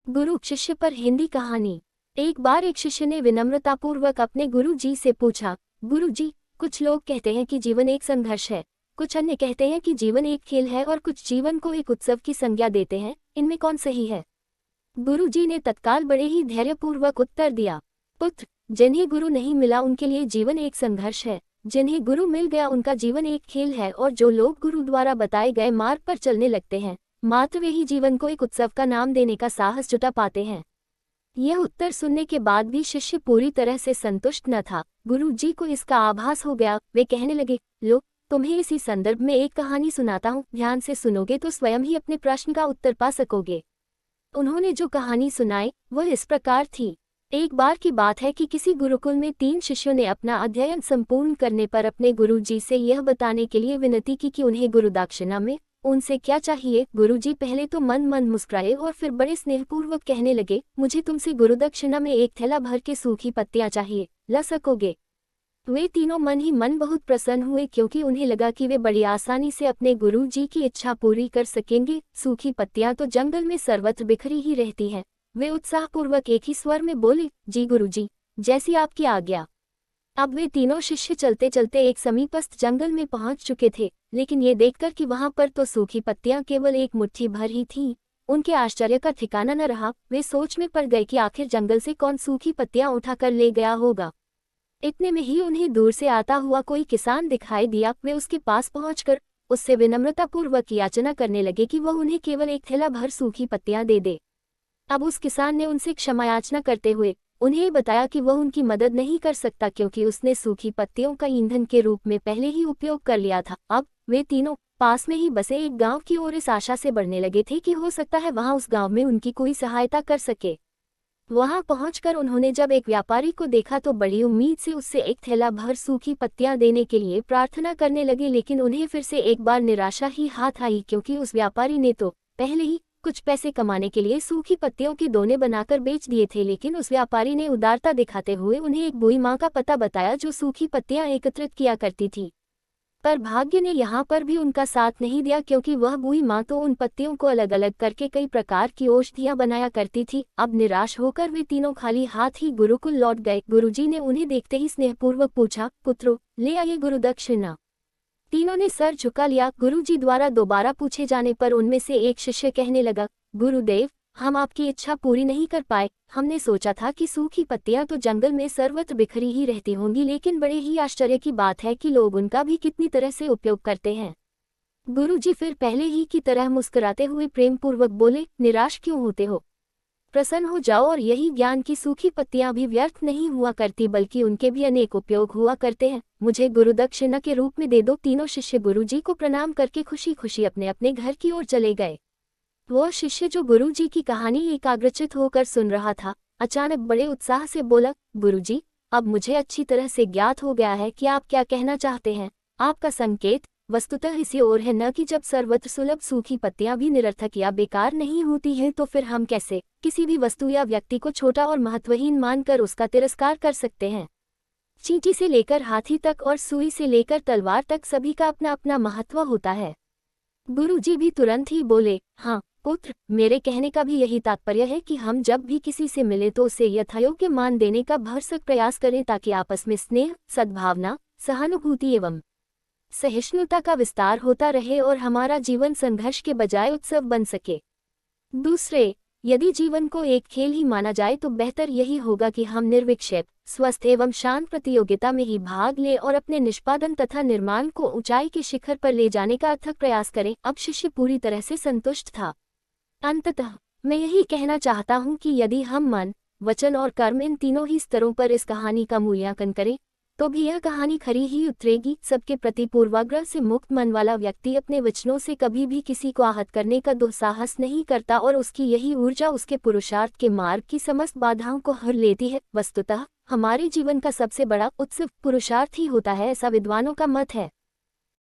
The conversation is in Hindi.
गुरु शिष्य पर हिंदी कहानी। एक बार एक शिष्य ने विनम्रतापूर्वक अपने गुरु जी से पूछा, गुरु जी, कुछ लोग कहते हैं कि जीवन एक संघर्ष है, कुछ अन्य कहते हैं कि जीवन एक खेल है और कुछ जीवन को एक उत्सव की संज्ञा देते हैं, इनमें कौन सही है? गुरु जी ने तत्काल बड़े ही धैर्यपूर्वक उत्तर दिया, पुत्र, जिन्हें गुरु नहीं मिला उनके लिए जीवन एक संघर्ष है, जिन्हें गुरु मिल गया उनका जीवन एक खेल है, और जो लोग गुरु द्वारा बताए गए मार्ग पर चलने लगते हैं, मात्र वे ही जीवन को एक उत्सव का नाम देने का साहस जुटा पाते हैं। यह उत्तर सुनने के बाद भी शिष्य पूरी तरह से संतुष्ट न था। गुरु जी को इसका आभास हो गया। वे कहने लगे, लो, तुम्हें इसी संदर्भ में एक कहानी सुनाता हूँ, ध्यान से सुनोगे तो स्वयं ही अपने प्रश्न का उत्तर पा सकोगे। उन्होंने जो कहानी सुनाई वह इस प्रकार थी। एक बार की बात है कि किसी गुरुकुल में 3 शिष्यों ने अपना अध्ययन संपूर्ण करने पर अपने गुरु जी से यह बताने के लिए विनती की कि उन्हें गुरु दक्षिणा में उनसे क्या चाहिए। गुरुजी पहले तो मन मन मुस्कुराए और फिर बड़े स्नेहपूर्वक कहने लगे, मुझे तुमसे गुरुदक्षिणा में एक थैला भर के सूखी पत्तियां चाहिए, ला सकोगे? वे तीनों मन ही मन बहुत प्रसन्न हुए, क्योंकि उन्हें लगा कि वे बड़ी आसानी से अपने गुरु जी की इच्छा पूरी कर सकेंगे। सूखी पत्तियां तो जंगल में सर्वत्र बिखरी ही रहती हैं। वे उत्साहपूर्वक एक ही स्वर में बोले, जी गुरु जी, जैसी आपकी आज्ञा। अब वे तीनों शिष्य चलते चलते एक समीपस्थ जंगल में पहुंच चुके थे, लेकिन ये देखकर कि वहां पर तो सूखी पत्तियां केवल एक मुट्ठी भर ही थीं, उनके आश्चर्य का ठिकाना न रहा। वे सोच में पड़ गए कि आखिर जंगल से कौन सूखी पत्तियां उठाकर ले गया होगा। इतने में ही उन्हें दूर से आता हुआ कोई किसान दिखाई दिया। वे उसके पास पहुंचकर उससे विनम्रतापूर्वक याचना करने लगे कि वह उन्हें केवल एक थैला भर सूखी पत्तियां दे दे। अब उस किसान ने उनसे क्षमा याचना करते हुए उन्हें बताया कि वह उनकी मदद नहीं कर सकता, क्योंकि उसने सूखी पत्तियों का ईंधन के रूप में पहले ही उपयोग कर लिया था। अब वे तीनों पास में ही बसे एक गांव की ओर इस आशा से बढ़ने लगे थे कि हो सकता है वहां उस गांव में उनकी कोई सहायता कर सके। वहां पहुंचकर उन्होंने जब एक व्यापारी को देखा तो बड़ी उम्मीद से उससे एक थैला भर सूखी पत्तियां देने के लिए प्रार्थना करने लगे, लेकिन उन्हें फिर से एक बार निराशा ही हाथ आई, क्योंकि उस व्यापारी ने तो पहले ही कुछ पैसे कमाने के लिए सूखी पत्तियों के दोने बनाकर बेच दिए थे। लेकिन उस व्यापारी ने उदारता दिखाते हुए उन्हें एक बूढ़ी माँ का पता बताया जो सूखी पत्तियां एकत्रित किया करती थी। पर भाग्य ने यहाँ पर भी उनका साथ नहीं दिया, क्योंकि वह बूढ़ी माँ तो उन पत्तियों को अलग अलग करके कई प्रकार की औषधियां बनाया करती थी। अब निराश होकर वे तीनों खाली हाथ ही गुरुकुल लौट गए। गुरुजी ने उन्हें देखते ही स्नेहपूर्वक पूछा, पुत्रो, ले आइए गुरुदक्षिणा। तीनों ने सर झुका लिया। गुरुजी द्वारा दोबारा पूछे जाने पर उनमें से एक शिष्य कहने लगा, गुरुदेव, हम आपकी इच्छा पूरी नहीं कर पाए। हमने सोचा था कि सूखी पत्तियां तो जंगल में सर्वत्र बिखरी ही रहती होंगी, लेकिन बड़े ही आश्चर्य की बात है कि लोग उनका भी कितनी तरह से उपयोग करते हैं। गुरुजी फिर पहले ही की तरह मुस्कुराते हुए प्रेमपूर्वक बोले, निराश क्यों होते हो? प्रसन्न हो जाओ, और यही ज्ञान की सूखी पत्तियां भी व्यर्थ नहीं हुआ करती, बल्कि उनके भी अनेक उपयोग हुआ करते हैं। मुझे गुरुदक्षिणा के रूप में दे दो। तीनों शिष्य गुरुजी को प्रणाम करके खुशी खुशी अपने अपने घर की ओर चले गए। वह शिष्य जो गुरुजी की कहानी एकाग्रचित होकर सुन रहा था, अचानक बड़े उत्साह से बोला, गुरुजी, अब मुझे अच्छी तरह से ज्ञात हो गया है कि आप क्या कहना चाहते हैं। आपका संकेत वस्तुतः इसी ओर है, न कि जब सर्वत्र सुलभ सूखी पत्तियां भी निरर्थक या बेकार नहीं होती हैं, तो फिर हम कैसे किसी भी वस्तु या व्यक्ति को छोटा और महत्वहीन मानकर उसका तिरस्कार कर सकते हैं। चींटी से लेकर हाथी तक और सुई से लेकर तलवार तक सभी का अपना अपना महत्व होता है। गुरुजी भी तुरंत ही बोले, हाँ पुत्र, मेरे कहने का भी यही तात्पर्य है कि हम जब भी किसी से मिले तो उसे यथायोग्य मान देने का भरसक प्रयास करें, ताकि आपस में स्नेह, सद्भावना, सहानुभूति एवं सहिष्णुता का विस्तार होता रहे और हमारा जीवन संघर्ष के बजाय उत्सव बन सके। दूसरे, यदि जीवन को एक खेल ही माना जाए तो बेहतर यही होगा कि हम निर्विक्षेप, स्वस्थ एवं शांत प्रतियोगिता में ही भाग लें और अपने निष्पादन तथा निर्माण को ऊंचाई के शिखर पर ले जाने का अथक प्रयास करें। अब शिष्य पूरी तरह से संतुष्ट था। अंततः मैं यही कहना चाहता हूँ कि यदि हम मन, वचन और कर्म इन तीनों ही स्तरों पर इस कहानी का मूल्यांकन करें तो भी यह कहानी खरी ही उतरेगी। सबके प्रति पूर्वाग्रह से मुक्त मन वाला व्यक्ति अपने वचनों से कभी भी किसी को आहत करने का दुस्साहस नहीं करता, और उसकी यही ऊर्जा उसके पुरुषार्थ के मार्ग की समस्त बाधाओं को हर लेती है। वस्तुतः हमारे जीवन का सबसे बड़ा उत्सव पुरुषार्थ ही होता है, ऐसा विद्वानों का मत है।